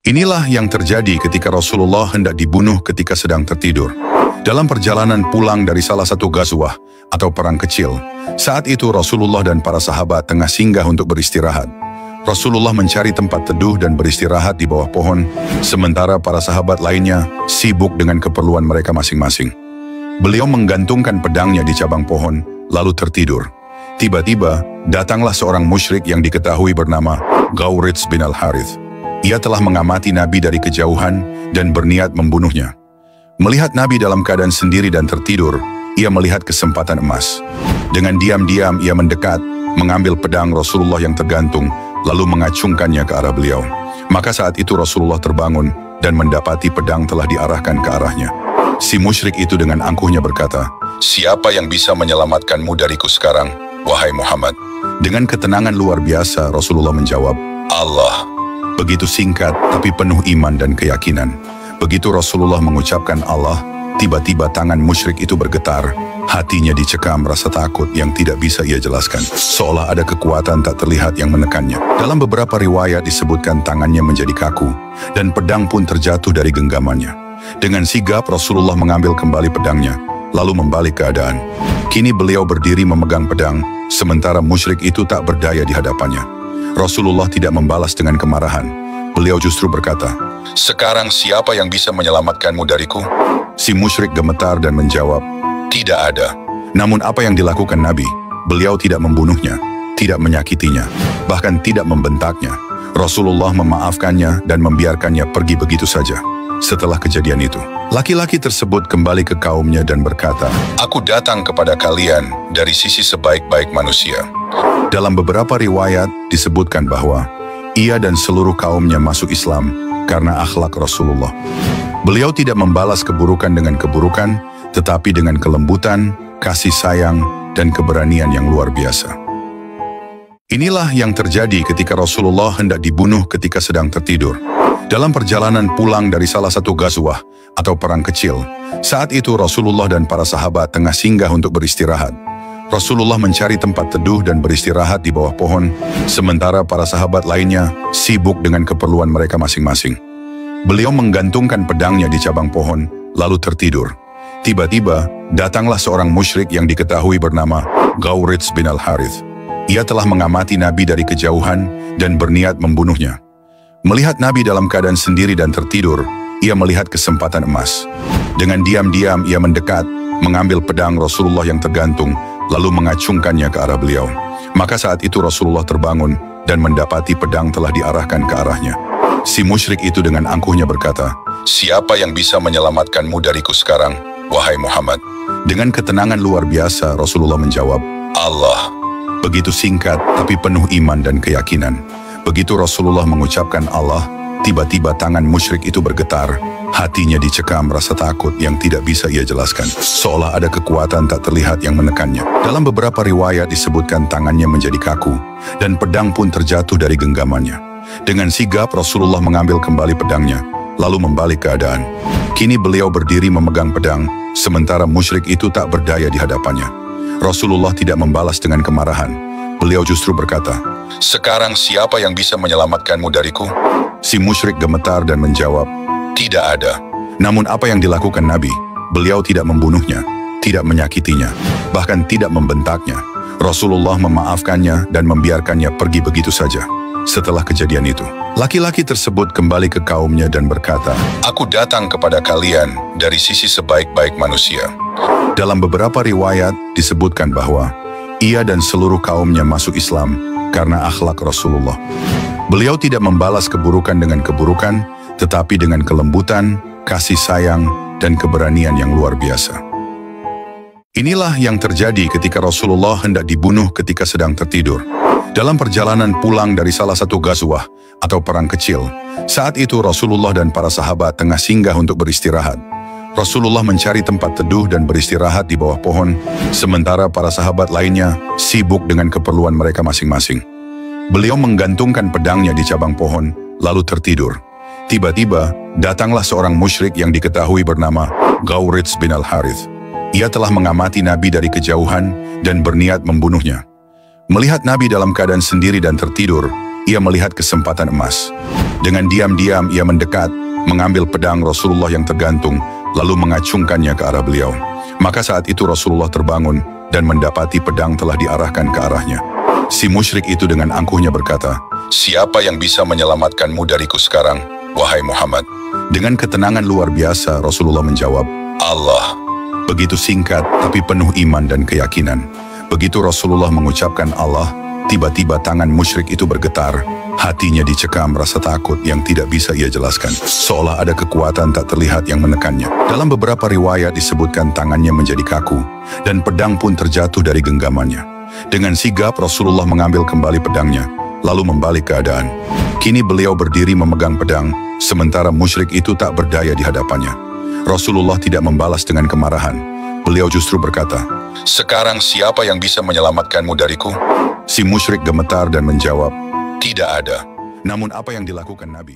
Inilah yang terjadi ketika Rasulullah hendak dibunuh ketika sedang tertidur. Dalam perjalanan pulang dari salah satu ghazwah atau perang kecil, saat itu Rasulullah dan para sahabat tengah singgah untuk beristirahat. Rasulullah mencari tempat teduh dan beristirahat di bawah pohon, sementara para sahabat lainnya sibuk dengan keperluan mereka masing-masing. Beliau menggantungkan pedangnya di cabang pohon, lalu tertidur. Tiba-tiba, datanglah seorang musyrik yang diketahui bernama Ghawrits bin Al-Harith. Ia telah mengamati Nabi dari kejauhan dan berniat membunuhnya. Melihat Nabi dalam keadaan sendiri dan tertidur, ia melihat kesempatan emas. Dengan diam-diam ia mendekat, mengambil pedang Rasulullah yang tergantung, lalu mengacungkannya ke arah beliau. Maka saat itu Rasulullah terbangun dan mendapati pedang telah diarahkan ke arahnya. Si musyrik itu dengan angkuhnya berkata, "Siapa yang bisa menyelamatkanmu dariku sekarang, wahai Muhammad?" Dengan ketenangan luar biasa Rasulullah menjawab, "Allah." Begitu singkat tapi penuh iman dan keyakinan. Begitu Rasulullah mengucapkan Allah, tiba-tiba tangan musyrik itu bergetar. Hatinya dicekam rasa takut yang tidak bisa ia jelaskan. Seolah ada kekuatan tak terlihat yang menekannya. Dalam beberapa riwayat disebutkan tangannya menjadi kaku, dan pedang pun terjatuh dari genggamannya. Dengan sigap Rasulullah mengambil kembali pedangnya, lalu membalik keadaan. Kini beliau berdiri memegang pedang, sementara musyrik itu tak berdaya di hadapannya. Rasulullah tidak membalas dengan kemarahan. Beliau justru berkata, "Sekarang siapa yang bisa menyelamatkanmu dariku?" Si musyrik gemetar dan menjawab, "Tidak ada." Namun apa yang dilakukan Nabi? Beliau tidak membunuhnya, tidak menyakitinya, bahkan tidak membentaknya. Rasulullah memaafkannya dan membiarkannya pergi begitu saja. Setelah kejadian itu, laki-laki tersebut kembali ke kaumnya dan berkata, "Aku datang kepada kalian dari sisi sebaik-baik manusia." Dalam beberapa riwayat disebutkan bahwa ia dan seluruh kaumnya masuk Islam karena akhlak Rasulullah. Beliau tidak membalas keburukan dengan keburukan, tetapi dengan kelembutan, kasih sayang, dan keberanian yang luar biasa. Inilah yang terjadi ketika Rasulullah hendak dibunuh ketika sedang tertidur. Dalam perjalanan pulang dari salah satu ghazwah atau perang kecil, saat itu Rasulullah dan para sahabat tengah singgah untuk beristirahat. Rasulullah mencari tempat teduh dan beristirahat di bawah pohon, sementara para sahabat lainnya sibuk dengan keperluan mereka masing-masing. Beliau menggantungkan pedangnya di cabang pohon, lalu tertidur. Tiba-tiba, datanglah seorang musyrik yang diketahui bernama Ghawrits bin Al-Harith. Ia telah mengamati Nabi dari kejauhan dan berniat membunuhnya. Melihat Nabi dalam keadaan sendiri dan tertidur, ia melihat kesempatan emas. Dengan diam-diam ia mendekat, mengambil pedang Rasulullah yang tergantung, lalu mengacungkannya ke arah beliau. Maka saat itu Rasulullah terbangun dan mendapati pedang telah diarahkan ke arahnya. Si musyrik itu dengan angkuhnya berkata, "Siapa yang bisa menyelamatkanmu dariku sekarang, wahai Muhammad?" Dengan ketenangan luar biasa Rasulullah menjawab, "Allah." Begitu singkat tapi penuh iman dan keyakinan. Begitu Rasulullah mengucapkan Allah, tiba-tiba tangan musyrik itu bergetar. Hatinya dicekam rasa takut yang tidak bisa ia jelaskan. Seolah ada kekuatan tak terlihat yang menekannya. Dalam beberapa riwayat disebutkan tangannya menjadi kaku, dan pedang pun terjatuh dari genggamannya. Dengan sigap Rasulullah mengambil kembali pedangnya, lalu membalik keadaan. Kini beliau berdiri memegang pedang, sementara musyrik itu tak berdaya di hadapannya. Rasulullah tidak membalas dengan kemarahan. Beliau justru berkata, "Sekarang siapa yang bisa menyelamatkanmu dariku?" Si musyrik gemetar dan menjawab, "Tidak ada." Namun apa yang dilakukan Nabi? Beliau tidak membunuhnya, tidak menyakitinya, bahkan tidak membentaknya. Rasulullah memaafkannya dan membiarkannya pergi begitu saja. Setelah kejadian itu, laki-laki tersebut kembali ke kaumnya dan berkata, "Aku datang kepada kalian dari sisi sebaik-baik manusia." Dalam beberapa riwayat disebutkan bahwa ia dan seluruh kaumnya masuk Islam karena akhlak Rasulullah. Beliau tidak membalas keburukan dengan keburukan, tetapi dengan kelembutan, kasih sayang, dan keberanian yang luar biasa. Inilah yang terjadi ketika Rasulullah hendak dibunuh ketika sedang tertidur. Dalam perjalanan pulang dari salah satu ghazwah atau perang kecil, saat itu Rasulullah dan para sahabat tengah singgah untuk beristirahat. Rasulullah mencari tempat teduh dan beristirahat di bawah pohon, sementara para sahabat lainnya sibuk dengan keperluan mereka masing-masing. Beliau menggantungkan pedangnya di cabang pohon, lalu tertidur. Tiba-tiba, datanglah seorang musyrik yang diketahui bernama Ghawrits bin Al-Harith. Ia telah mengamati Nabi dari kejauhan dan berniat membunuhnya. Melihat Nabi dalam keadaan sendiri dan tertidur, ia melihat kesempatan emas. Dengan diam-diam ia mendekat, mengambil pedang Rasulullah yang tergantung, lalu mengacungkannya ke arah beliau. Maka saat itu Rasulullah terbangun dan mendapati pedang telah diarahkan ke arahnya. Si musyrik itu dengan angkuhnya berkata, "Siapa yang bisa menyelamatkanmu dariku sekarang, wahai Muhammad?" Dengan ketenangan luar biasa Rasulullah menjawab, "Allah." Begitu singkat tapi penuh iman dan keyakinan. Begitu Rasulullah mengucapkan Allah, tiba-tiba tangan musyrik itu bergetar. Hatinya dicekam rasa takut yang tidak bisa ia jelaskan. Seolah ada kekuatan tak terlihat yang menekannya. Dalam beberapa riwayat disebutkan tangannya menjadi kaku, dan pedang pun terjatuh dari genggamannya. Dengan sigap Rasulullah mengambil kembali pedangnya, lalu membalik keadaan. Kini beliau berdiri memegang pedang, sementara musyrik itu tak berdaya di hadapannya. Rasulullah tidak membalas dengan kemarahan. Beliau justru berkata, "Sekarang siapa yang bisa menyelamatkanmu dariku?" Si musyrik gemetar dan menjawab, "Tidak ada." Namun apa yang dilakukan Nabi?